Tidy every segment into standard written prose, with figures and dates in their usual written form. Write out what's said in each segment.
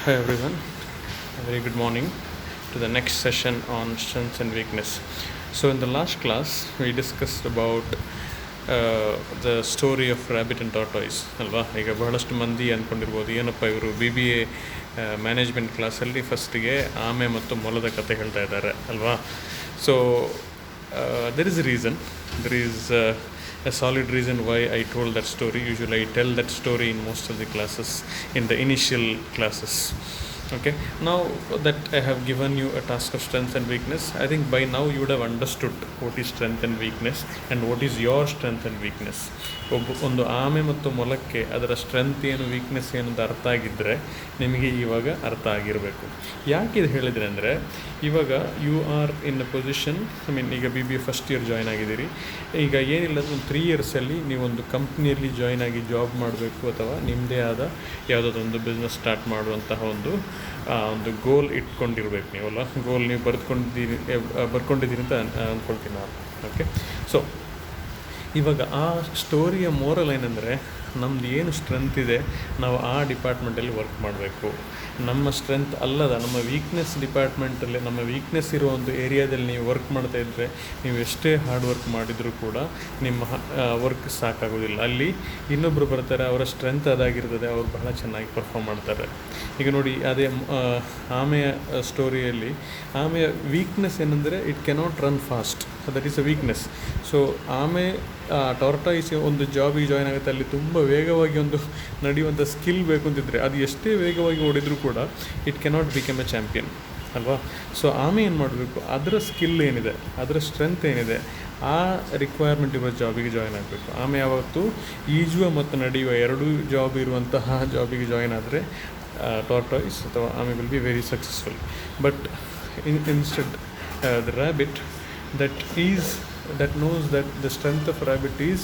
Hi everyone, a very good morning to the next session on strengths and weakness. So in the last class we discussed about the story of rabbit and tortoise ಅಲ್ವಾ. ಈಗ ಬಹಳಷ್ಟು ಮಂದಿ ಅಂದ್ಕೊಂಡಿರ್ಬೋದು ಏನಪ್ಪ ಇವರು BBA management ಕ್ಲಾಸಲ್ಲಿ ಫಸ್ಟಿಗೆ ಆಮೆ ಮತ್ತು ಮೊಲದ ಕತೆ ಹೇಳ್ತಾ ಇದ್ದಾರೆ ಅಲ್ವಾ. So there is a reason, there is a solid reason why I told that story. Usually I tell that story in most of the classes, in the initial classes. Okay, now that I have given you a task of strength and weakness, I think by now you would have understood what is strength and weakness and what is your strength and weakness. ಒಂದು ಆಮೆ ಮತ್ತು ಮೊಲಕ್ಕೆ ಅದರ strength ಏನು weakness ಏನು ಅಂತ ಅರ್ಥ ಆಗಿದ್ದರೆ ನಿಮಗೆ ಇವಾಗ ಅರ್ಥ ಆಗಿರಬೇಕು. ಯಾಕೆ ಇದು ಹೇಳಿದರೆ ಅಂದರೆ, ಇವಾಗ you are in a position, ಈಗ BBA ಫಸ್ಟ್ ಇಯರ್ ಜಾಯ್ನ್ ಆಗಿದ್ದೀರಿ. ಈಗ ಏನಿಲ್ಲ ಒಂದು 3 ಇಯರ್ಸಲ್ಲಿ ನೀವೊಂದು ಕಂಪ್ನಿಯಲ್ಲಿ ಜಾಯ್ನ್ ಆಗಿ ಜಾಬ್ ಮಾಡಬೇಕು ಅಥವಾ ನಿಮ್ಮದೇ ಆದ ಯಾವುದಾದ್ರೊಂದು ಬಿಸ್ನೆಸ್ ಸ್ಟಾರ್ಟ್ ಮಾಡುವಂತಹ ಒಂದು ಗೋಲ್ ಇಟ್ಕೊಂಡಿರ್ಬೇಕು ನೀವಲ್ಲ. ಗೋಲ್ ನೀವು ಬರ್ಕೊಂಡಿದ್ದೀರಿ ಅಂತ ಅಂದ್ಕೊಳ್ತೀನಿ ನಾನು. ಓಕೆ, ಸೊ ಇವಾಗ ಆ ಸ್ಟೋರಿಯ ಮೋರಲ್ ಏನಂದರೆ, ನಮ್ಮದು ಏನು ಸ್ಟ್ರೆಂತ್ ಇದೆ ನಾವು ಆ ಡಿಪಾರ್ಟ್ಮೆಂಟಲ್ಲಿ ವರ್ಕ್ ಮಾಡಬೇಕು. ನಮ್ಮ ಸ್ಟ್ರೆಂತ್ ಅಲ್ಲದ ನಮ್ಮ ವೀಕ್ನೆಸ್ ಡಿಪಾರ್ಟ್ಮೆಂಟಲ್ಲಿ, ನಮ್ಮ ವೀಕ್ನೆಸ್ ಇರೋ ಒಂದು ಏರಿಯಾದಲ್ಲಿ ನೀವು ವರ್ಕ್ ಮಾಡ್ತಾಯಿದ್ರೆ ನೀವು ಎಷ್ಟೇ ಹಾರ್ಡ್ ವರ್ಕ್ ಮಾಡಿದರೂ ಕೂಡ ನಿಮ್ಮ ವರ್ಕ್ ಸಾಕಾಗೋದಿಲ್ಲ. ಅಲ್ಲಿ ಇನ್ನೊಬ್ಬರು ಬರ್ತಾರೆ, ಅವರ ಸ್ಟ್ರೆಂತ್ ಅದಾಗಿರ್ತದೆ, ಅವ್ರು ಬಹಳ ಚೆನ್ನಾಗಿ ಪರ್ಫಾರ್ಮ್ ಮಾಡ್ತಾರೆ. ಈಗ ನೋಡಿ, ಅದೇ ಆಮೆಯ ಸ್ಟೋರಿಯಲ್ಲಿ ಆಮೆಯ ವೀಕ್ನೆಸ್ ಏನಂದರೆ it cannot run fast, that is a weakness. So ಆಮೆ ಟಾರ್ಟಾಯಿಸ್ ಒಂದು ಜಾಬಿಗೆ ಜಾಯ್ನ್ ಆಗುತ್ತೆ, ಅಲ್ಲಿ ತುಂಬ ವೇಗವಾಗಿ ಒಂದು ನಡೆಯುವಂಥ ಸ್ಕಿಲ್ ಬೇಕು ಅಂತಿದ್ರೆ ಅದು ಎಷ್ಟೇ ವೇಗವಾಗಿ ಓಡಿದರೂ ಕೂಡ it cannot become A champion ಅಲ್ವಾ. ಸೊ ಆಮೆ ಏನು ಮಾಡಬೇಕು, ಅದರ ಸ್ಕಿಲ್ ಏನಿದೆ, ಅದರ ಸ್ಟ್ರೆಂತ್ ಏನಿದೆ, ಆ ರಿಕ್ವೈರ್ಮೆಂಟ್ ಇರೋ ಜಾಬಿಗೆ ಜಾಯ್ನ್ ಆಗಬೇಕು. ಆಮೆ ಯಾವತ್ತೂ ಈಜುವ ಮತ್ತು ನಡೆಯುವ ಎರಡೂ ಜಾಬ್ ಇರುವಂತಹ ಜಾಬಿಗೆ ಜಾಯ್ನ್ ಆದರೆ ಟಾರ್ಟಾಯಿಸ್ ಅಥವಾ ಆಮೆ will be very successful. But instead the rabbit that knows that the strength of rabbit is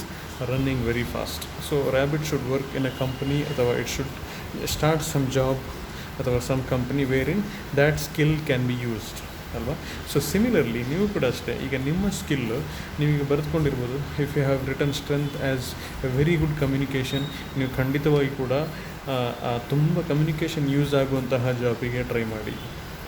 running very fast. So rabbit should work in a company, ಅಥವಾ it should start some job ಅಥವಾ some company wherein that skill can be used ಅಲ್ವಾ. So similarly ನೀವು ಕೂಡ ಅಷ್ಟೇ, ಈಗ ನಿಮ್ಮ skill ನೀವೀಗ ಬರೆದುಕೊಂಡಿರ್ಬೋದು. If you have written strength as a very good communication, ನೀವು ಖಂಡಿತವಾಗಿ ಕೂಡ ತುಂಬ ಕಮ್ಯುನಿಕೇಷನ್ ಯೂಸ್ ಆಗುವಂತಹ ಜಾಬಿಗೆ ಟ್ರೈ ಮಾಡಿ,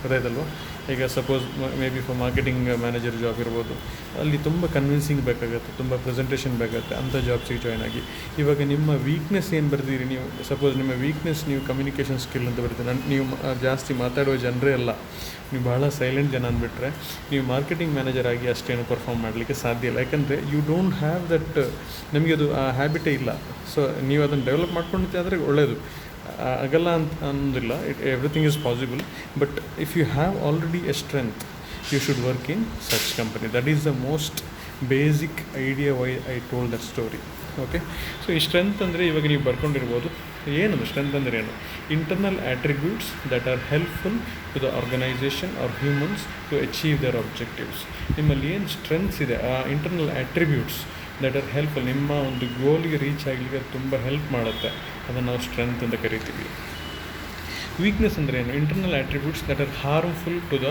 ಗೊತ್ತಾಯ್ತಲ್ವ. ಈಗ suppose may be for marketing manager job ಇರ್ಬೋದು, ಅಲ್ಲಿ ತುಂಬ ಕನ್ವಿನ್ಸಿಂಗ್ ಬೇಕಾಗುತ್ತೆ, ತುಂಬ ಪ್ರೆಸೆಂಟೇಷನ್ ಬೇಕಾಗುತ್ತೆ, ಅಂಥ ಜಾಬ್ಸಿಗೆ ಜಾಯ್ನ್ ಆಗಿ. ಇವಾಗ ನಿಮ್ಮ ವೀಕ್ನೆಸ್ ಏನು ಬರ್ತೀರಿ ನೀವು, ಸಪೋಸ್ ನಿಮ್ಮ ವೀಕ್ನೆಸ್ ನೀವು ಕಮ್ಯುನಿಕೇಷನ್ ಸ್ಕಿಲ್ ಅಂತ ಬರ್ತೀರಿ, ನೀವು ಜಾಸ್ತಿ ಮಾತಾಡುವ ಜನರೇ ಅಲ್ಲ, ನೀವು ಬಹಳ ಸೈಲೆಂಟ್ ಜನ ಅಂದ್ಬಿಟ್ರೆ ನೀವು ಮಾರ್ಕೆಟಿಂಗ್ ಮ್ಯಾನೇಜರ್ ಆಗಿ ಅಷ್ಟೇನು ಪರ್ಫಾರ್ಮ್ ಮಾಡಲಿಕ್ಕೆ ಸಾಧ್ಯ ಇಲ್ಲ. ಯಾಕಂದರೆ ಯು ಡೋಂಟ್ ಹ್ಯಾವ್ ದಟ್, ನಮಗೆ ಅದು ಆ ಹ್ಯಾಬಿಟೇ ಇಲ್ಲ. ಸೊ ನೀವು ಅದನ್ನು ಡೆವಲಪ್ ಮಾಡ್ಕೊಂಡಿದ್ದೆ ಅಂದರೆ ಒಳ್ಳೆಯದು, ಆಗಲ್ಲ ಅಂತ ಅನ್ನೋದಿಲ್ಲ. Everything is possible. But if you have already a strength, you should work in such company. That is the most basic idea why I told that story. Okay, so ಈ strength ಅಂದರೆ ಇವಾಗ ನೀವು ಬರ್ಕೊಂಡಿರ್ಬೋದು. ಏನದು ಸ್ಟ್ರೆಂತ್ ಅಂದರೆ ಏನು? Internal attributes that are helpful to the organisation or humans to achieve their objectives. ನಿಮ್ಮಲ್ಲಿ ಏನು ಸ್ಟ್ರೆಂತ್ಸ್ ಇದೆ, ಆ internal attributes that are helpful, ನಿಮ್ಮ ಒಂದು ಗೋಲ್ಗೆ ರೀಚ್ ಆಗಲಿಕ್ಕೆ ತುಂಬ ಹೆಲ್ಪ್ ಮಾಡುತ್ತೆ, ಅದನ್ನು ನಾವು ಸ್ಟ್ರೆಂತ್ ಅಂತ ಕರಿತೀವಿ. ವೀಕ್ನೆಸ್ ಅಂದರೆ ಏನು? Internal attributes that are harmful to the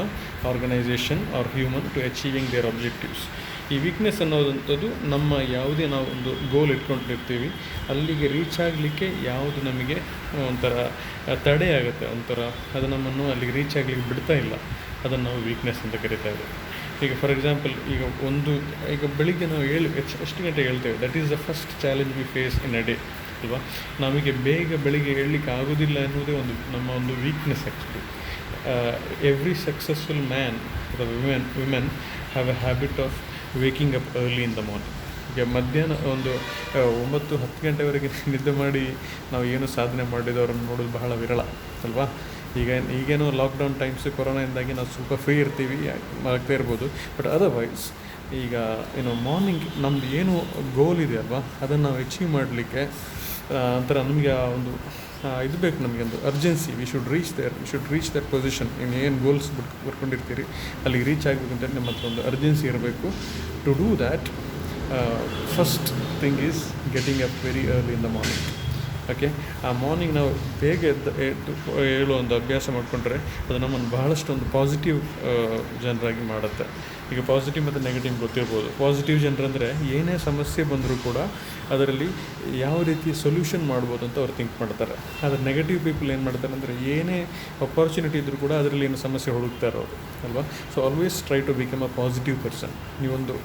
organisation or human to achieving their objectives. ಈ ವೀಕ್ನೆಸ್ ಅನ್ನೋದಂಥದ್ದು ನಮ್ಮ ಯಾವುದೇ ನಾವು ಒಂದು ಗೋಲ್ ಇಟ್ಕೊಂಡಿರ್ತೀವಿ ಅಲ್ಲಿಗೆ ರೀಚ್ ಆಗಲಿಕ್ಕೆ ಯಾವುದು ನಮಗೆ ಒಂಥರ ತಡೆ ಆಗುತ್ತೆ, ಒಂಥರ ಅದು ನಮ್ಮನ್ನು ಅಲ್ಲಿಗೆ ರೀಚ್ ಆಗಲಿಕ್ಕೆ ಬಿಡ್ತಾ ಇಲ್ಲ, ಅದನ್ನು ನಾವು ವೀಕ್ನೆಸ್ ಅಂತ ಕರಿತಾ ಇದ್ದೇವೆ. ಈಗ ಫಾರ್ ಎಕ್ಸಾಂಪಲ್, ಈಗ ಬೆಳಿಗ್ಗೆ ನಾವು ಎಷ್ಟು ಗಂಟೆಗೆ ಹೇಳ್ತೇವೆ, that is the first challenge we face in a day ಅಲ್ವಾ. ನಮಗೆ ಬೇಗ ಬೆಳಿಗ್ಗೆ ಹೇಳಲಿಕ್ಕೆ ಆಗೋದಿಲ್ಲ ಎನ್ನುವುದೇ ನಮ್ಮ ಒಂದು weakness actually. Every successful man ಅಥವಾ women have a habit of waking up early in the morning. ಈಗ ಮಧ್ಯಾಹ್ನ ಒಂದು 9-10 ಗಂಟೆವರೆಗೆ ನಿದ್ದೆ ಮಾಡಿ ನಾವು ಏನು ಸಾಧನೆ ಮಾಡಿದವರನ್ನು ನೋಡೋದು ಬಹಳ ವಿರಳ ಅಲ್ವಾ. ಈಗೇನೋ ಲಾಕ್ಡೌನ್ ಟೈಮ್ಸ್ ಕೊರೋನಾದಿಂದಾಗಿ ನಾವು ಸ್ವಲ್ಪ ಫ್ರೀ ಇರ್ತೀವಿ, ಆಗ್ತಾ ಇರ್ಬೋದು. ಬಟ್ ಅದರ್ವೈಸ್ ಈಗ ಮಾರ್ನಿಂಗ್ ನಮ್ಮದು ಏನು ಗೋಲ್ ಇದೆ ಅಲ್ವಾ, ಅದನ್ನು ನಾವು ಅಚೀವ್ ಮಾಡಲಿಕ್ಕೆ ಒಂಥರ ನಮಗೆ ಆ ಒಂದು ಇದು ಬೇಕು, ನಮಗೆ ಒಂದು urgency. We should reach that position. ಏನು ಗೋಲ್ಸ್ ಬರ್ಕೊಂಡಿರ್ತೀರಿ ಅಲ್ಲಿಗೆ ರೀಚ್ ಆಗಬೇಕು ಅಂತೇಳಿ ನಮ್ಮ ಹತ್ರ ಒಂದು ಅರ್ಜೆನ್ಸಿ ಇರಬೇಕು. To do that, first thing is getting up very early in the morning. Okay, ಆ ಮಾರ್ನಿಂಗ್ ನಾವು ಬೇಗ ಎದ್ದು ಹೇಳೋ ಒಂದು ಅಭ್ಯಾಸ ಮಾಡಿಕೊಂಡ್ರೆ ಅದು ನಮ್ಮನ್ನು ಬಹಳಷ್ಟು ಒಂದು ಪಾಸಿಟಿವ್ ಜನರಾಗಿ ಮಾಡುತ್ತೆ. ಈಗ ಪಾಸಿಟಿವ್ ಮತ್ತು ನೆಗೆಟಿವ್ ಗೊತ್ತಿರ್ಬೋದು. ಪಾಸಿಟಿವ್ ಜನರಂದರೆ ಏನೇ ಸಮಸ್ಯೆ ಬಂದರೂ ಕೂಡ ಅದರಲ್ಲಿ ಯಾವ ರೀತಿ ಸೊಲ್ಯೂಷನ್ ಮಾಡ್ಬೋದು ಅಂತ ಅವ್ರು ಥಿಂಕ್ ಮಾಡ್ತಾರೆ. ಆದರೆ ನೆಗೆಟಿವ್ ಪೀಪಲ್ ಏನು ಮಾಡ್ತಾರೆ ಅಂದರೆ ಏನೇ ಅಪಾರ್ಚುನಿಟಿ ಇದ್ದರೂ ಕೂಡ ಅದರಲ್ಲಿ ಏನು ಸಮಸ್ಯೆ ಹುಡುಕ್ತಾರೆ ಅವರು, ಅಲ್ವಾ? So always try to become a positive person. ನೀವೊಂದು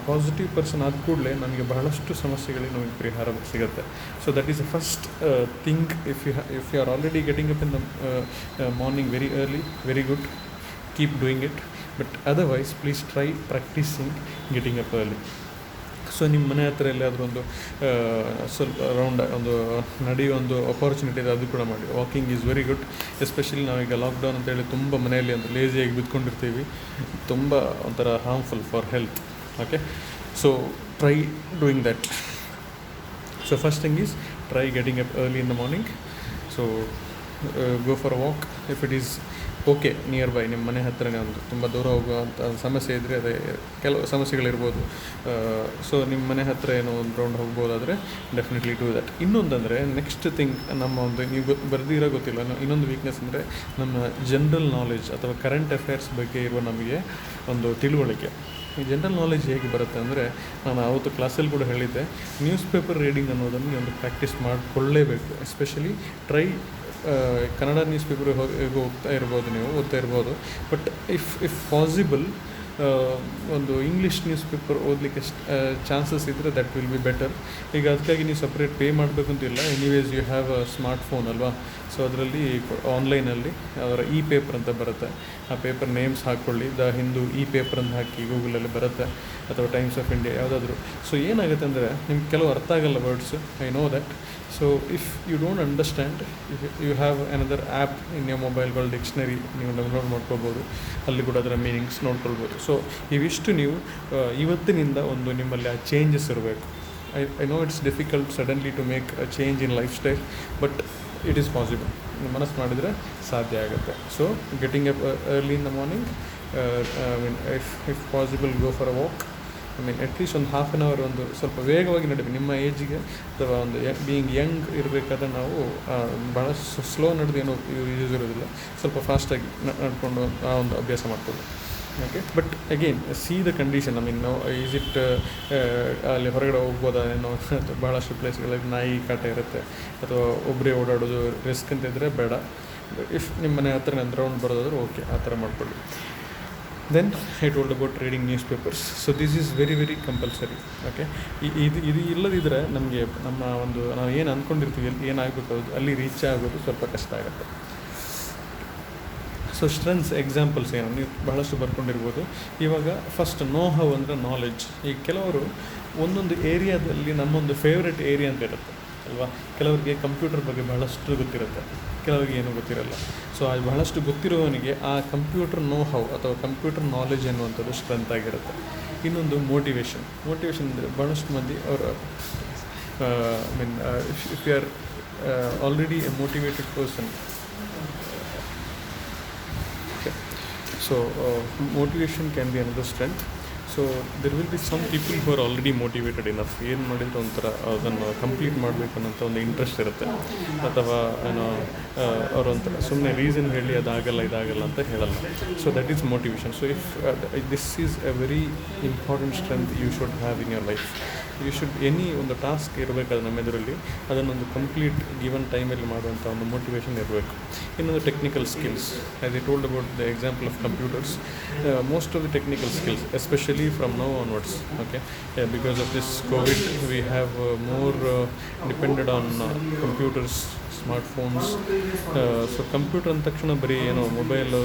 ಪಾಸಿಟಿವ್ ಪರ್ಸನ್ ಆದ ಕೂಡಲೇ ನಮಗೆ ಬಹಳಷ್ಟು ಸಮಸ್ಯೆಗಳಿಗೆ ನಮಗೆ ಪರಿಹಾರ ಸಿಗುತ್ತೆ. So that is the first thing. If you are already getting up in the morning very early, very good, keep doing it. But otherwise please try practising getting up early. So ನಿಮ್ಮ ಮನೆ ಹತ್ರ ಎಲ್ಲಾದರೂ ಒಂದು ಸ್ವಲ್ಪ round ಒಂದು ನಡೆಯೋ ಒಂದು opportunity ಇದೆ, ಅದು ಕೂಡ ಮಾಡಿ. Walking is very good. Especially ನಾವೀಗ ಲಾಕ್ಡೌನ್ ಅಂತೇಳಿ ತುಂಬ ಮನೆಯಲ್ಲಿ ಒಂದು ಲೇಸಿಯಾಗಿ ಬಿದ್ದುಕೊಂಡಿರ್ತೀವಿ, ತುಂಬ ಒಂಥರ harmful for health. Okay, so try doing that. So first thing is try getting up early in the morning. So go for a walk if it is okay near by. ನಿಮ್ಮ ಮನೆ ಹತ್ರನೇ ಒಂದು ತುಂಬ ದೂರ ಹೋಗುವಂಥ ಸಮಸ್ಯೆ ಇದ್ದರೆ, ಅದೇ ಕೆಲವು ಸಮಸ್ಯೆಗಳಿರ್ಬೋದು. ಸೊ ನಿಮ್ಮ ಮನೆ ಹತ್ರ ಏನೋ ಒಂದು ರೌಂಡ್ ಹೋಗ್ಬೋದಾದರೆ ಡೆಫಿನೆಟ್ಲಿ ಡೂ ದ್ಯಾಟ್. ಇನ್ನೊಂದಂದರೆ ನೆಕ್ಸ್ಟ್ ಥಿಂಗ್, ನಮ್ಮ ಒಂದು ನೀವು ಬರ್ದಿರೋ ಗೊತ್ತಿಲ್ಲ, ಇನ್ನೊಂದು ವೀಕ್ನೆಸ್ ಅಂದರೆ ನಮ್ಮ ಜನರಲ್ ನಾಲೆಡ್ಜ್ ಅಥವಾ ಕರೆಂಟ್ ಅಫೇರ್ಸ್ ಬಗ್ಗೆ ಇರುವ ನಮಗೆ ಒಂದು ತಿಳುವಳಿಕೆ. ಈ ಜನರಲ್ ನಾಲೆಡ್ಜ್ ಹೇಗೆ ಬರುತ್ತೆ ಅಂದರೆ, ನಾನು ಆವತ್ತು ಕ್ಲಾಸಲ್ಲಿ ಕೂಡ ಹೇಳಿದ್ದೆ, ನ್ಯೂಸ್ ಪೇಪರ್ ರೀಡಿಂಗ್ ಅನ್ನೋದನ್ನು ಒಂದು ಪ್ರಾಕ್ಟೀಸ್ ಮಾಡಿಕೊಳ್ಳೇಬೇಕು. Especially try Kannada newspaper ಓದ್ತಾ ಇರ್ಬೋದು. ಬಟ್ ಇಫ್ ಪಾಸಿಬಲ್ ಒಂದು ಇಂಗ್ಲೀಷ್ ನ್ಯೂಸ್ ಪೇಪರ್ ಓದಲಿಕ್ಕೆ ಚಾನ್ಸಸ್ ಇದ್ದರೆ ದಟ್ ವಿಲ್ ಬಿ ಬೆಟರ್. ಈಗ ಅದಕ್ಕಾಗಿ ನೀವು ಸಪ್ರೇಟ್ ಪೇ ಮಾಡಬೇಕು ಅಂತಿಲ್ಲ. Anyways you have a smartphone ಅಲ್ವಾ? ಸೊ ಅದರಲ್ಲಿ ಆನ್ಲೈನಲ್ಲಿ ಅವರ ಇ ಪೇಪರ್ ಅಂತ ಬರುತ್ತೆ. ಆ ಪೇಪರ್ ನೇಮ್ಸ್ ಹಾಕ್ಕೊಳ್ಳಿ, ದ ಹಿಂದೂ ಇ ಪೇಪರ್ ಅಂತ ಹಾಕಿ ಗೂಗಲಲ್ಲಿ ಬರುತ್ತೆ, ಅಥವಾ ಟೈಮ್ಸ್ ಆಫ್ ಇಂಡಿಯಾ ಯಾವುದಾದ್ರೂ. ಸೊ ಏನಾಗುತ್ತೆ ಅಂದರೆ ನಿಮ್ಗೆ ಕೆಲವು ಅರ್ಥ ಆಗಲ್ಲ words, I know that. So if you don't understand, you have another app in your ಮೊಬೈಲ್ಗಳು, ಡಿಕ್ಷನರಿ ನೀವು ಡೌನ್ಲೋಡ್ ಮಾಡ್ಕೊಳ್ಬೋದು, ಅಲ್ಲಿ ಕೂಡ ಅದರ ಮೀನಿಂಗ್ಸ್ ನೋಡ್ಕೊಳ್ಬೋದು. ಸೊ ಇವಿಷ್ಟು ನೀವು ಇವತ್ತಿನಿಂದ ಒಂದು ನಿಮ್ಮಲ್ಲಿ ಆ ಚೇಂಜಸ್ ಇರಬೇಕು. I know it's difficult suddenly to make a change in lifestyle, but it is possible. ಮನಸ್ಸು ಮಾಡಿದರೆ ಸಾಧ್ಯ ಆಗುತ್ತೆ. So getting up early in the morning, if possible go for a walk. At least ಒಂದು half an hour ಒಂದು ಸ್ವಲ್ಪ ವೇಗವಾಗಿ ನಡೀಬೇಕು. ನಿಮ್ಮ ಏಜಿಗೆ ಅಥವಾ ಒಂದು ಬೀಯಿಂಗ್ ಯಂಗ್ ಇರಬೇಕಾದ್ರೆ ನಾವು ಭಾಳ ಸ್ಲೋ ನಡೆದು ಏನೋ ಯೂಸ್ ಇರೋದಿಲ್ಲ, ಸ್ವಲ್ಪ ಫಾಸ್ಟಾಗಿ ನಡ್ಕೊಂಡು ಆ ಒಂದು ಅಭ್ಯಾಸ ಮಾಡ್ಬೋದು. Okay, but again see the condition. Is it ಅಲ್ಲಿ ಹೊರಗಡೆ ಹೋಗ್ಬೋದಾ ಏನೋ, ಭಾಳಷ್ಟು ಪ್ಲೇಸ್ಗಳಲ್ಲಿ ನಾಯಿ ಕಾಟ ಇರುತ್ತೆ, ಅಥವಾ ಒಬ್ಬರೇ ಓಡಾಡೋದು ರಿಸ್ಕ್ ಅಂತ ಇದ್ದರೆ ಬೇಡ. ಇಫ್ ನಿಮ್ಮ ಮನೆ ಹತ್ರ ಒಂದು ರೌಂಡ್ ಬರೋದಾದ್ರೆ ಓಕೆ, ಆ ಥರ ಮಾಡ್ಕೊಳ್ಳಿ. Then I told about reading newspapers. So this is very very compulsory. Okay, ಇದು ಇಲ್ಲದಿದ್ದರೆ ನಮಗೆ ನಮ್ಮ ಒಂದು ನಾವು ಏನು ಅಂದ್ಕೊಂಡಿರ್ತೀವಿ, ಏನಾಗಬೇಕು ಅಲ್ಲಿ ರೀಚ್ ಆಗೋದು ಸ್ವಲ್ಪ ಕಷ್ಟ ಆಗುತ್ತೆ. ಸೊ ಸ್ಟ್ರೆಂತ್ಸ್ ಎಕ್ಸಾಂಪಲ್ಸ್ ಏನು ನೀವು ಬಹಳಷ್ಟು ಬರ್ಕೊಂಡಿರ್ಬೋದು. ಇವಾಗ ಫಸ್ಟ್ ನೋ ಹೌ ಅಂದರೆ ನಾಲೆಡ್ಜ್. ಈಗ ಕೆಲವರು ಒಂದೊಂದು ಏರಿಯಾದಲ್ಲಿ ನಮ್ಮೊಂದು ಫೇವ್ರೆಟ್ ಏರಿಯಾ ಅಂತ ಇರುತ್ತೆ ಅಲ್ವಾ? ಕೆಲವರಿಗೆ ಕಂಪ್ಯೂಟರ್ ಬಗ್ಗೆ ಬಹಳಷ್ಟು ಗೊತ್ತಿರುತ್ತೆ, ಕೆಲವರಿಗೆ ಏನೂ ಗೊತ್ತಿರಲ್ಲ. ಸೊ ಅದು ಬಹಳಷ್ಟು ಗೊತ್ತಿರುವವನಿಗೆ ಆ ಕಂಪ್ಯೂಟರ್ ನೋ ಹೌ ಅಥವಾ ಕಂಪ್ಯೂಟರ್ ನಾಲೆಜ್ ಎನ್ನುವಂಥದ್ದು ಸ್ಟ್ರೆಂತ್ ಆಗಿರುತ್ತೆ. ಇನ್ನೊಂದು ಮೋಟಿವೇಶನ್ ಅಂದರೆ ಬಹಳಷ್ಟು ಮಂದಿ ಅವರು if you are already a motivated person. So motivation can be another strength. So there will be some people who are already motivated enough. ಏನು ಮಾಡಿದ್ರೆ ಒಂಥರ ಅದನ್ನು ಕಂಪ್ಲೀಟ್ ಮಾಡಬೇಕು ಅನ್ನೋಂಥ ಒಂದು ಇಂಟ್ರೆಸ್ಟ್ ಇರುತ್ತೆ, ಅಥವಾ ಏನೋ ಅವರೊಂಥರ ಸುಮ್ಮನೆ ರೀಸನ್ ಹೇಳಿ ಇದಾಗಲ್ಲ ಅಂತ ಹೇಳಲ್ಲ. So that is motivation. So if this is a very important strength you should have in your life. You should any ಒಂದು ಟಾಸ್ಕ್ ಇರಬೇಕಾದ್ರೆ ನಮ್ಮ ಎದುರಲ್ಲಿ ಅದನ್ನೊಂದು ಕಂಪ್ಲೀಟ್ ಗಿವನ್ ಟೈಮಲ್ಲಿ ಮಾಡುವಂಥ ಒಂದು ಮೋಟಿವೇಶನ್ ಇರಬೇಕು. ಇನ್ನೊಂದು technical skills. As I told about the example of computers, most of the technical skills especially from now onwards. Okay, because of this Covid we have more depended on computers, smartphones. So computer ಅಂದ ತಕ್ಷಣ ಬರೀ ಏನೋ mobile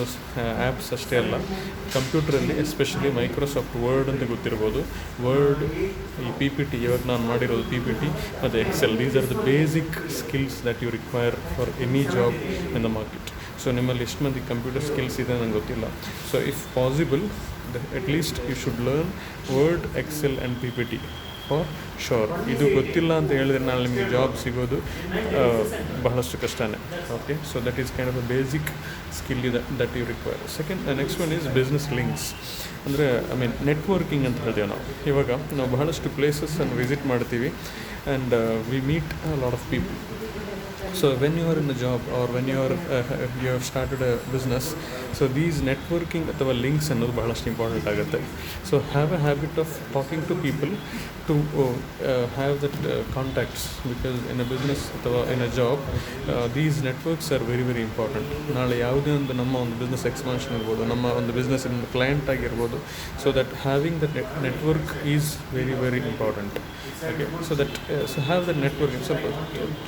apps ಅಷ್ಟೇ ಅಲ್ಲ. ಕಂಪ್ಯೂಟ್ರಲ್ಲಿ especially Microsoft word ಅಂತ ಗೊತ್ತಿರ್ಬೋದು. Word, ಈ P P T, ಇವಾಗ ನಾನು ಮಾಡಿರೋದು ಪಿ ಪಿ ಟಿ ಮತ್ತು Excel, these are the basic skills that you require for any job in the market. So ನಿಮ್ಮಲ್ಲಿ ಎಷ್ಟು ಮಂದಿ ಕಂಪ್ಯೂಟರ್ ಸ್ಕಿಲ್ಸ್ ಇದೆ ನಂಗೆ ಗೊತ್ತಿಲ್ಲ. So if possible at least you should learn Word, Excel and P P T for sure. ಇದು ಗೊತ್ತಿಲ್ಲ ಅಂತ ಹೇಳಿದ್ರೆ ನಾಳೆ ನಿಮಗೆ ಜಾಬ್ ಸಿಗೋದು ಬಹಳಷ್ಟು ಕಷ್ಟನೇ. Okay, so that is kind of a basic skill that you require. Next one is business links. ಅಂದರೆ ನೆಟ್ವರ್ಕಿಂಗ್ ಅಂತ ಹೇಳ್ತೇವೆ ನಾವು. ಇವಾಗ ನಾವು ಬಹಳಷ್ಟು ಪ್ಲೇಸಸ್ಸನ್ನು ವಿಸಿಟ್ ಮಾಡ್ತೀವಿ and we meet a lot of people. So when you are in a job or when you have started a business, so these networking ಅಥವಾ ಲಿಂಕ್ಸ್ ಅನ್ನೋದು ಬಹಳಷ್ಟು ಇಂಪಾರ್ಟೆಂಟ್ ಆಗುತ್ತೆ. So have a habit of talking to people to have that contacts, because in a business ಅಥವಾ in a job these networks are very very important. ನಾಳೆ ಯಾವುದೇ ಒಂದು ನಮ್ಮ ಒಂದು ಬಿಸ್ನೆಸ್ ಎಕ್ಸ್ಪಾನ್ಷನ್ ಇರ್ಬೋದು, ನಮ್ಮ ಒಂದು ಬಿಸ್ನೆಸ್ ಕ್ಲೈಂಟ್ ಆಗಿರ್ಬೋದು, so that having the network is very very important. Okay, so that so have that networking. ಸ್ವಲ್ಪ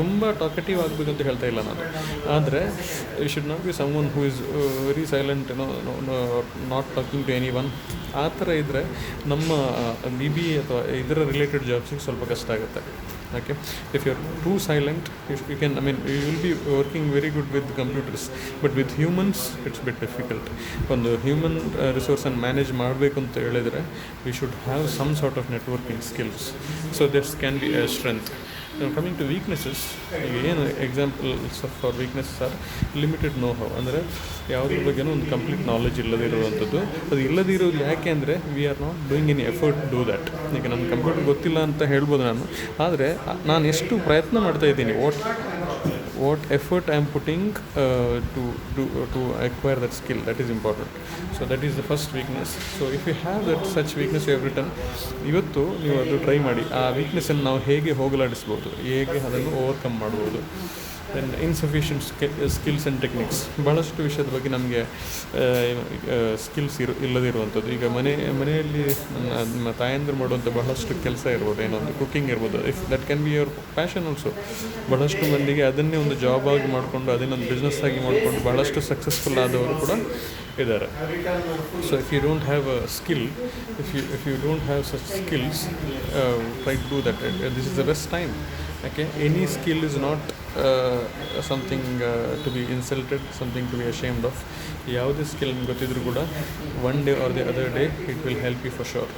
ತುಂಬ ಟಾಕಟಿವ್ ಆಗಬೇಕಂತ ಹೇಳ್ತಾ ಇಲ್ಲ ನಾನು, ಆದರೆ you should not be someone who is very silent, not talking to anyone. ಆ ಥರ ಇದ್ದರೆ ನಮ್ಮ BBA ಅಥವಾ ಇದರ ರಿಲೇಟೆಡ್ ಜಾಬ್ಸಿಗೆ ಸ್ವಲ್ಪ ಕಷ್ಟ ಆಗುತ್ತೆ. Okay, if you are too silent, you can you will be working very good with computers, but with humans it's bit difficult. ಒಂದು ಹ್ಯೂಮನ್ ರಿಸೋರ್ಸನ್ನು ಮ್ಯಾನೇಜ್ ಮಾಡಬೇಕು ಅಂತ ಹೇಳಿದರೆ we should have some sort of networking skills. So this can be a strength. Coming to weaknesses, ಈಗ ಏನು examples for weaknesses are limited know how, ಅಂದರೆ ಯಾವುದ್ರ ಬಗ್ಗೆನೂ ಒಂದು ಕಂಪ್ಲೀಟ್ ನಾಲೆಜ್ ಇಲ್ಲದಿರುವಂಥದ್ದು. ಅದು ಇಲ್ಲದಿರೋದು ಯಾಕೆ ಅಂದರೆ we are not doing any effort do that. ಈಗ ನನ್ನ ಕಂಪ್ಯೂಟರ್ ಗೊತ್ತಿಲ್ಲ ಅಂತ ಹೇಳ್ಬೋದು ನಾನು, ಆದರೆ ನಾನು ಎಷ್ಟು ಪ್ರಯತ್ನ ಮಾಡ್ತಾ ಇದ್ದೀನಿ, what effort I am putting to acquire that skill, that is important. So that is the first weakness. So if you have that such weakness you have written, ಇವತ್ತು ನೀವು ಅದು ಟ್ರೈ ಮಾಡಿ, ಆ ವೀಕ್ನೆಸ್ಸನ್ನು ನಾವು ಹೇಗೆ ಹೋಗಲಾಡಿಸ್ಬೋದು, ಹೇಗೆ ಅದನ್ನು ಓವರ್ಕಮ್ ಮಾಡ್ಬೋದು. Then insufficient skills and techniques, ಭಾಳಷ್ಟು ವಿಷಯದ ಬಗ್ಗೆ ನಮಗೆ ಸ್ಕಿಲ್ಸ್ ಇಲ್ಲದಿರುವಂಥದ್ದು. ಈಗ ಮನೆಯಲ್ಲಿ ನಮ್ಮ ತಾಯಂದ್ರು ಮಾಡುವಂಥ ಬಹಳಷ್ಟು ಕೆಲಸ ಇರ್ಬೋದು, ಏನೋ ಒಂದು ಕುಕ್ಕಿಂಗ್ ಇರ್ಬೋದು, if that can be your passion also. ಬಹಳಷ್ಟು ಮಂದಿಗೆ ಅದನ್ನೇ ಒಂದು ಜಾಬ್ ಆಗಿ ಮಾಡಿಕೊಂಡು, ಅದನ್ನೊಂದು ಬಿಸ್ನೆಸ್ ಆಗಿ ಮಾಡಿಕೊಂಡು ಬಹಳಷ್ಟು ಸಕ್ಸಸ್ಫುಲ್ ಆದವರು ಕೂಡ ಇದ್ದಾರೆ. So if you don't have a skill, if you don't have such skills, try to do that. This is the best time. Okay, any skill is not something to be insulted, something to be ashamed of. ಯಾವುದೇ skill ನಿಮ್ಗೆ ಗೊತ್ತಿದ್ರು ಕೂಡ one day or the other day it will help you for sure.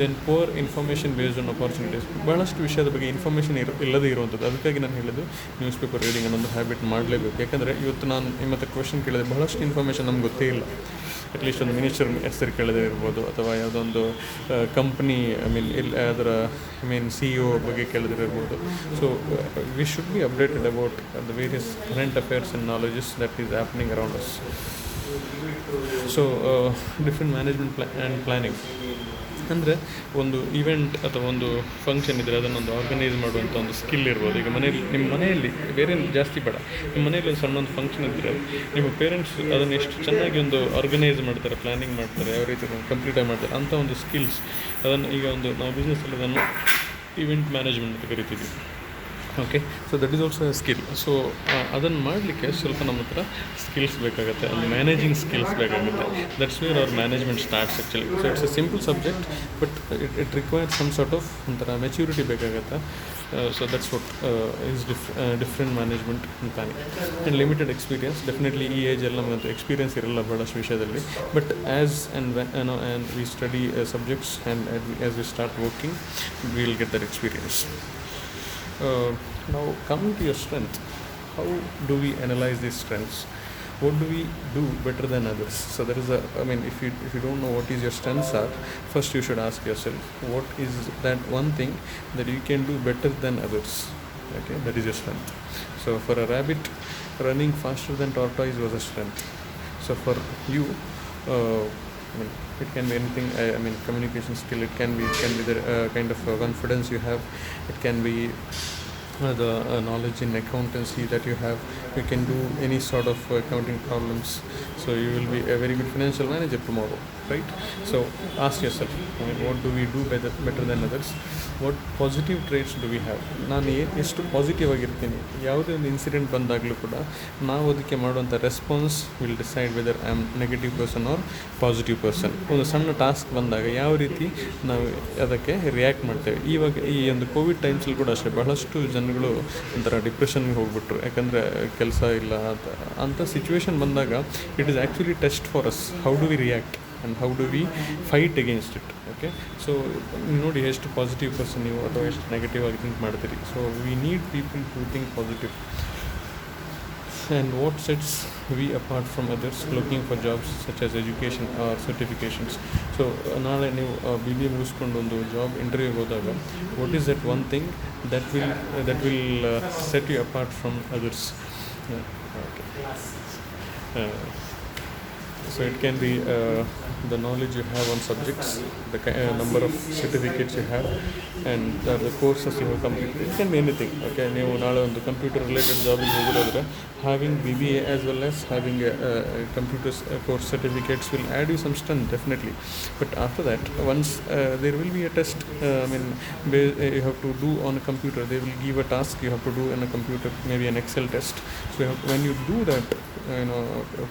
Then poor information based on opportunities, ಭಾಳಷ್ಟು ವಿಷಯದ ಬಗ್ಗೆ information ಇಲ್ಲದೇ ಇರುವಂಥದ್ದು. ಅದಕ್ಕಾಗಿ ನಾನು ಹೇಳಿದ್ದು ನ್ಯೂಸ್ ಪೇಪರ್ ರೀಡಿಂಗ್ ಅನ್ನೊಂದು ಹ್ಯಾಬಿಟ್ ಮಾಡಲೇಬೇಕು. ಯಾಕಂದರೆ ಇವತ್ತು ನಾನು ನಿಮ್ಮ ಹತ್ರ ಕ್ವೆಶನ್ ಕೇಳಿದೆ, ಬಹಳಷ್ಟು ಇನ್ಫಾರ್ಮೇಷನ್ ನಮ್ಗೆ ಗೊತ್ತೇ ಇಲ್ಲ. ಅಟ್ಲೀಸ್ಟ್ ಒಂದು ಮಿನಿಸ್ಟರ್ ಹೆಸರು ಕೇಳದೇ ಇರ್ಬೋದು, ಅಥವಾ ಯಾವುದೊಂದು ಕಂಪ್ನಿ ಅದರ CEO ಬಗ್ಗೆ ಕೇಳದಿರ್ಬೋದು. So we should be updated about the various current affairs and knowledges that is happening around us. So different management and planning ಅಂದರೆ ಒಂದು ಇವೆಂಟ್ ಅಥವಾ ಒಂದು ಫಂಕ್ಷನ್ ಇದ್ದರೆ ಅದನ್ನೊಂದು ಆರ್ಗನೈಸ್ ಮಾಡುವಂಥ ಒಂದು ಸ್ಕಿಲ್ ಇರ್ಬೋದು. ಈಗ ನಿಮ್ಮ ಮನೆಯಲ್ಲಿ ಬೇರೆ ಜಾಸ್ತಿ ಬೇಡ, ನಿಮ್ಮ ಮನೆಯಲ್ಲಿ ಒಂದು ಸಣ್ಣ ಒಂದು ಫಂಕ್ಷನ್ ಇದ್ದರೆ ನಿಮ್ಮ ಪೇರೆಂಟ್ಸ್ ಅದನ್ನು ಎಷ್ಟು ಚೆನ್ನಾಗಿ ಒಂದು ಆರ್ಗನೈಸ್ ಮಾಡ್ತಾರೆ, ಪ್ಲ್ಯಾನಿಂಗ್ ಮಾಡ್ತಾರೆ, ಯಾವ ರೀತಿ ಕಂಪ್ಲೀಟಾಗಿ ಮಾಡ್ತಾರೆ ಅಂಥ ಒಂದು ಸ್ಕಿಲ್ಸ್. ಅದನ್ನು ಈಗ ಒಂದು ನಾವು ಬಿಸ್ನೆಸ್ಸಲ್ಲಿ ಅದನ್ನು ಇವೆಂಟ್ ಮ್ಯಾನೇಜ್ಮೆಂಟ್ ಅಂತ ಕರಿತೀವಿ. Okay, so that is also a skill. So ಅದನ್ನು ಮಾಡಲಿಕ್ಕೆ ಸ್ವಲ್ಪ ನಮ್ಮ ಹತ್ರ ಸ್ಕಿಲ್ಸ್ ಬೇಕಾಗುತ್ತೆ, ಒಂದು ಮ್ಯಾನೇಜಿಂಗ್ ಸ್ಕಿಲ್ಸ್ ಬೇಕಾಗುತ್ತೆ. That's where our management starts actually. So it's a simple subject, but it requires some sort of ಒಂಥರ ಮೆಚ್ಯೂರಿಟಿ ಬೇಕಾಗುತ್ತೆ. So that's what is different management planning. And limited experience, definitely ಈ ಏಜಲ್ಲಿ ನಮಗಂತೂ experience ಇರಲ್ಲ ಭಾಳಷ್ಟು ವಿಷಯದಲ್ಲಿ, but as and we study subjects and as we start working we will get that experience. Now coming to your strength, how do we analyze these strengths? What do we do better than others? So there is if you don't know what is your strengths are, first you should ask yourself, what is that one thing that you can do better than others? Okay, that is your strength. So for a rabbit, running faster than tortoise was a strength. So for you, it can be anything. Communication skill. It can be the kind of confidence you have. It can be the knowledge in accountancy that you have. You can do any sort of accounting problems. So you will be a very good financial manager tomorrow, right? So ask yourself, what do we do better than others? What positive traits do we have? ನಾನು ಎಷ್ಟು positive ಆಗಿರ್ತೀನಿ, ಯಾವುದೇ ಒಂದು incident ಬಂದಾಗಲೂ ಕೂಡ ನಾವು ಅದಕ್ಕೆ ಮಾಡುವಂಥ response will decide whether I am negative person or positive person. ಒಂದು ಸಣ್ಣ ಟಾಸ್ಕ್ ಬಂದಾಗ ಯಾವ ರೀತಿ ನಾವು ಅದಕ್ಕೆ ರಿಯಾಕ್ಟ್ ಮಾಡ್ತೇವೆ. ಇವಾಗ ಈ ಒಂದು ಕೋವಿಡ್ ಟೈಮ್ಸಲ್ಲಿ ಕೂಡ ಅಷ್ಟೇ ಬಹಳಷ್ಟು ಜನಗಳು ಒಂಥರ ಡಿಪ್ರೆಷನ್ಗೆ ಹೋಗ್ಬಿಟ್ರು, ಯಾಕಂದರೆ ಕೆಲಸ ಇಲ್ಲ ಅಂಥ ಸಿಚುವೇಶನ್ ಬಂದಾಗ it is actually test for us. How do we react and how do we fight against it. Okay, so ನೋಡಿ ಎಷ್ಟು ಪಾಸಿಟಿವ್ ಪರ್ಸನ್ ನೀವು ಅಥವಾ ಎಷ್ಟು ನೆಗೆಟಿವ್ ಆಗಿ ಥಿಂಕ್ ಮಾಡ್ತೀರಿ. So we need people to think positive. and what sets we apart from others looking for jobs such as education or certifications. So ನಾಳೆ ನೀವು B B A ಮುಗಿಸ್ಕೊಂಡು ಒಂದು ಜಾಬ್ ಇಂಟರ್ವ್ಯೂಗೆ ಹೋದಾಗ what is that one thing that will set you apart from others. Okay. So it can be the knowledge you have on subjects, the number of certificates you have, and the courses you have completed. It can be anything. Okay, ನೀವು ನಾಳೆ ಒಂದು computer related ಜಾಬಿಗೆ ಹೋಗೋದಾದ್ರೆ having BBA as well as having a computer course certificates will add you some strength definitely. But after that, once there will be a test, you have to do on a computer. They will give a task you have to do in a computer, maybe an Excel test. So when you do that,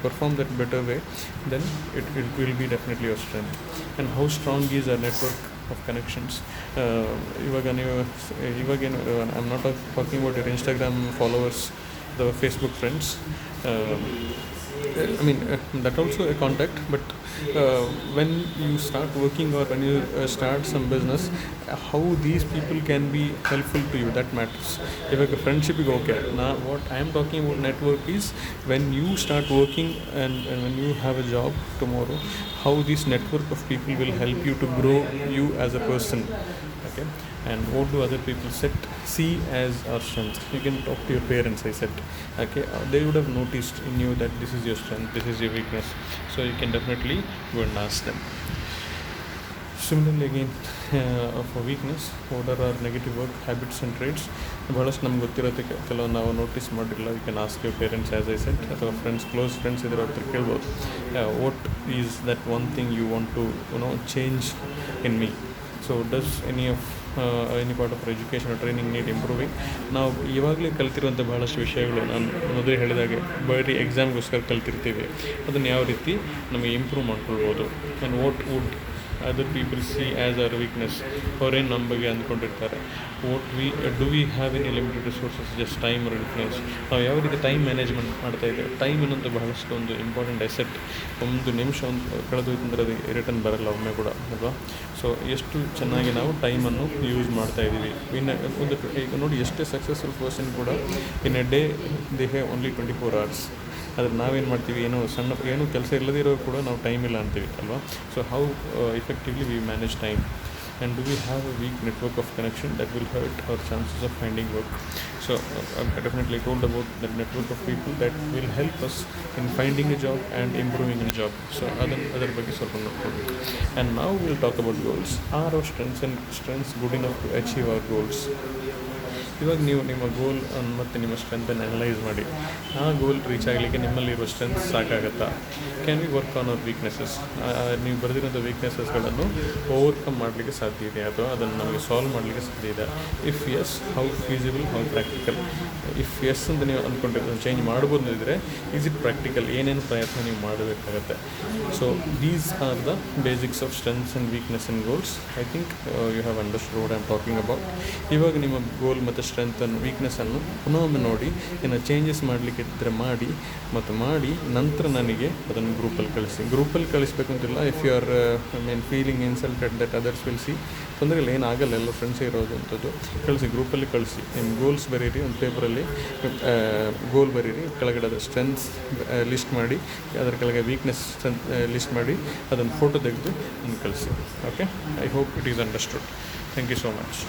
perform that better way, then it will be definitely your strength. And how strong is a network of connections? ಇವಾಗೇನು I'm not talking about your Instagram followers, the Facebook friends. That also a contact, but when you start working or when you start some business, how these people can be helpful to you, that matters. If a friendship is okay. Now what I am talking about network is when you start working and when you have a job tomorrow, how this network of people will help you to grow you as a person. Okay, and what do other people see as our strength? You can talk to your parents, I said. Okay, they would have noticed in you that this is your strength, this is your weakness, so you can definitely go and ask them. Similarly again, for weakness, what are our negative work habits and traits? ಬಹಳಷ್ಟು ನಮ್ಗೆ ಗೊತ್ತಿರುತ್ತೆ, ಕೆಲವು ನಾವು notice ಮಾಡಿರಲ್ಲ. You can ask your parents as I said, ಅಥವಾ close friends ಇದ್ರೆ ಅವ್ರ ಕೇಳ್ಬೋದು, what is that one thing you want to change in me. So does any part of education training need improving? ನಾವು ಇವಾಗಲೇ ಕಲ್ತಿರುವಂಥ ಬಹಳಷ್ಟು ವಿಷಯಗಳು ನಾನು ಮೊದಲೇ ಹೇಳಿದಾಗೆ ಬರೀ ಎಕ್ಸಾಮ್ಗೋಸ್ಕರ ಕಲ್ತಿರ್ತೀವಿ. ಅದನ್ನು ಯಾವ ರೀತಿ ನಮಗೆ ಇಂಪ್ರೂವ್ ಮಾಡ್ಕೊಳ್ಬೋದು? And what would other people see as our weakness? ಅವರೇನು ನಮ್ಮ ಬಗ್ಗೆ ಅಂದ್ಕೊಂಡಿರ್ತಾರೆ? Do we have any limited resources, just time or influence? ನಾವು ಯಾವ ರೀತಿ ಟೈಮ್ ಮ್ಯಾನೇಜ್ಮೆಂಟ್ ಮಾಡ್ತಾಯಿದ್ದೇವೆ? ಟೈಮ್ ಅನ್ನೋದು ಬಹಳಷ್ಟು ಒಂದು ಇಂಪಾರ್ಟೆಂಟ್ ಅಸೆಟ್. ಒಂದು ನಿಮಿಷ ಕಳೆದೋಯ್ತಂದ್ರೆ ಅದು ರಿಟರ್ನ್ ಬರಲ್ಲ ಒಮ್ಮೆ ಕೂಡ, ಅಲ್ವಾ? ಸೊ ಎಷ್ಟು ಚೆನ್ನಾಗಿ ನಾವು ಟೈಮನ್ನು ಯೂಸ್ ಮಾಡ್ತಾಯಿದ್ದೀವಿ. ಈಗ ನೋಡಿ, ಎಷ್ಟೇ ಸಕ್ಸಸ್ಫುಲ್ ಪರ್ಸನ್ ಕೂಡ in a day they have only 24 hours. ಆದರೆ ನಾವೇನು ಮಾಡ್ತೀವಿ, ಏನೂ ಕೆಲಸ ಇಲ್ಲದಿರೋ ಕೂಡ ನಾವು ಟೈಮ್ ಇಲ್ಲ ಅಂತೀವಿ, ಅಲ್ವಾ? So how effectively we manage time, and do we have a weak network of connection that will hurt our chances of finding work? So I definitely told about that network of people that will help us in finding a job and improving in a job. So other ಬಗ್ಗೆ ಸ್ವಲ್ಪ ನೋಡ್ಕೊಳ್ಬೇಕು. And now we'll talk about goals. Are our strengths good enough to achieve our goals? ಇವಾಗ ನೀವು ನಿಮ್ಮ ಗೋಲ್ ಮತ್ತು ನಿಮ್ಮ ಸ್ಟ್ರೆಂತನ್ನು analyse ಮಾಡಿ, ಆ ಗೋಲ್ ರೀಚ್ ಆಗಲಿಕ್ಕೆ ನಿಮ್ಮಲ್ಲಿರುವ ಸ್ಟ್ರೆಂತ್ ಸಾಕಾಗತ್ತಾ? Can we work on our weaknesses? ನೀವು ಬರೆದಿರೋಂಥ ವೀಕ್ನೆಸಸ್ಗಳನ್ನು ಓವರ್ಕಮ್ ಮಾಡಲಿಕ್ಕೆ ಸಾಧ್ಯ ಇದೆ, ಅಥವಾ ಅದನ್ನು ನಮಗೆ ಸಾಲ್ವ್ ಮಾಡಲಿಕ್ಕೆ ಸಾಧ್ಯ ಇದೆ? If yes, how feasible, how practical? If yes ಅಂತ ನೀವು ಅಂದ್ಕೊಂಡಿರೋದು ಚೇಂಜ್ ಮಾಡ್ಬೋದಿದ್ರೆ, ಈಸ್ ಇಟ್ ಪ್ರಾಕ್ಟಿಕಲ್? ಏನೇನು ಪ್ರಯತ್ನ ನೀವು ಮಾಡಬೇಕಾಗತ್ತೆ? So these are the basics of strengths and weakness and goals. I think you have understood what I am talking about. ಇವಾಗ ನಿಮ್ಮ ಗೋಲ್ ಮತ್ತು ಸ್ಟ್ರೆಂತನ್ನು, ವೀಕ್ನೆಸ್ಸನ್ನು ಪುನಃ ಒಮ್ಮೆ ನೋಡಿ, ಏನೋ ಚೇಂಜಸ್ ಮಾಡಲಿಕ್ಕೆ ಇದ್ದರೆ ಮಾಡಿ ನಂತರ ನನಗೆ ಅದನ್ನು ಗ್ರೂಪಲ್ಲಿ ಕಳಿಸ್ಬೇಕು ಅಂತಿಲ್ಲ. If you are feeling insulted that others will see, ತೊಂದರೆ ಇಲ್ಲ, ಏನಾಗಲ್ಲ, ಎಲ್ಲ ಫ್ರೆಂಡ್ಸೇ ಇರೋದು ಅಂಥದ್ದು. ಗ್ರೂಪಲ್ಲಿ ಕಳಿಸಿ. ನಿಮ್ಮ ಗೋಲ್ಸ್ ಬರೀರಿ, ಒಂದು ಪೇಪರಲ್ಲಿ ಗೋಲ್ ಬರೀರಿ, ಕೆಳಗಡೆ ಅದರ ಸ್ಟ್ರೆಂತ್ಸ್ ಲಿಸ್ಟ್ ಮಾಡಿ, ಅದರ ಕೆಳಗೆ ವೀಕ್ನೆಸ್ ಲಿಸ್ಟ್ ಮಾಡಿ, ಅದನ್ನು ಫೋಟೋ ತೆಗೆದು ಕಳಿಸಿ. Okay, I hope it is understood. Thank you so much.